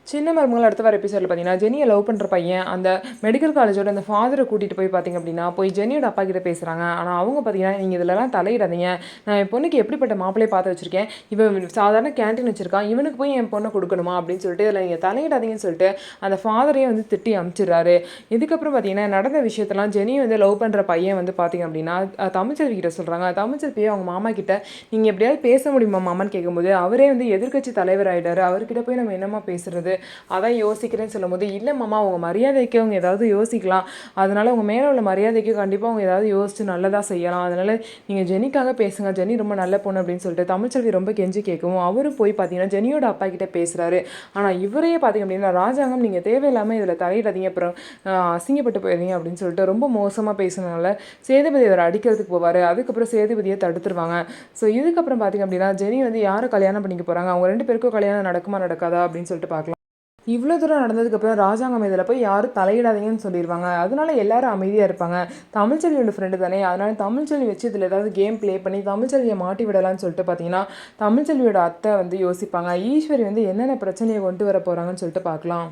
சின்ன மருமகள் அடுத்த வர எபிசோடில் பார்த்தீங்கன்னா ஜெனியை லவ் பண்ணுற பையன் அந்த மெடிக்கல் காலேஜோட அந்த ஃபாதரை கூட்டிகிட்டு போய் பார்த்தீங்க அப்படின்னா போய் ஜெனியோட அப்பா கிட்ட பேசுகிறாங்க. ஆனால் அவங்க பார்த்தீங்கன்னா நீங்கள் இதிலலாம் தலையிடாதீங்க, நான் என் பொண்ணுக்கு எப்படிப்பட்ட மாப்பிள்ளையை பார்த்து வச்சிருக்கேன், இவன் சாதாரண கேன்டீன் வச்சிருக்கான், இவனுக்கு போய் என் பொண்ணை கொடுக்கணுமா அப்படின்னு சொல்லிட்டு இதில் நீங்கள் தலையிடாதீங்கன்னு சொல்லிட்டு அந்த ஃபாதரையே வந்து திட்டி அனுப்பிச்சிடுறாரு. இதுக்கப்புறம் பார்த்தீங்கன்னா நடந்த விஷயத்தெல்லாம் ஜெனி வந்து லவ் பண்ணுற பையன் வந்து பார்த்தீங்க அப்படின்னா தமிழ்ச்செல்வி கிட்ட சொல்கிறாங்க. தமிழ்ச்செல்வியை அவங்க மாமா கிட்ட நீங்கள் எப்படியாவது பேச முடியுமா மாமான்னு கேட்கும்போது அவரே வந்து எதிர்கட்சி தலைவர் ஆகிட்டாரு, அவர்கிட்ட போய் நம்ம என்னமா பேசுறது, அதான் யோசிக்கிறேன்னு சொல்லும்போது, இல்லை மாமா அவங்க மரியாதைக்கு அவங்க ஏதாவது யோசிக்கலாம், அதனால் அவங்க மேலே உள்ள மரியாதைக்கு கண்டிப்பாக அவங்க ஏதாவது யோசிச்சு நல்லதாக செய்யலாம், அதனால் நீங்கள் ஜெனிக்காக பேசுங்க, ஜெனி ரொம்ப நல்ல பொண்ணு அப்படின்னு சொல்லிட்டு தமிழ்ச்செல்வி ரொம்ப கெஞ்சி கேட்கவும் அவரும் போய் பார்த்தீங்கன்னா ஜெனியோட அப்பா கிட்ட பேசுகிறாரு. ஆனால் இவரையே பார்த்தீங்க அப்படின்னா ராஜாங்கம் நீங்கள் தேவையில்லாமல் இதில் தலையிடாதீங்க, அப்புறம் அசிங்கப்பட்டு போயிடுறீங்க அப்படின்னு சொல்லிட்டு ரொம்ப மோசமாக பேசுனதுனால சேதுபதி அவர் அடிக்கிறதுக்கு போவார். அதுக்கப்புறம் சேதுபதியை தடுத்துருவாங்க. ஸோ இதுக்கப்புறம் பார்த்தீங்க அப்படின்னா ஜெனி வந்து யாரை கல்யாணம் பண்ணிக்க போகிறாங்க, அவங்க 2 பேருக்கும் கல்யாணம் நடக்குமா நடக்காதா அப்படின்னு சொல்லிட்டு பார்க்கலாம். இவ்வளோ தூரம் நடந்ததுக்கப்புறம் ராஜாங்கம் இதில் போய் யாரும் தலையிடாதீங்கன்னு சொல்லிடுவாங்க. அதனால எல்லாரும் அமைதியாக இருப்பாங்க. தமிழ்ச்செல்வியோட ஃப்ரெண்டு தானே, அதனால தமிழ்ச்செல்வி வச்சு இதில் ஏதாவது கேம் ப்ளே பண்ணி தமிழ்ச்செல்வியை மாட்டி விடலான்னு சொல்லிட்டு பார்த்தீங்கன்னா தமிழ்ச்செல்வியோட அத்தை வந்து யோசிப்பாங்க. ஈஸ்வரி வந்து என்னென்ன பிரச்சனையை கொண்டு வர போகிறாங்கன்னு சொல்லிட்டு பார்க்கலாம்.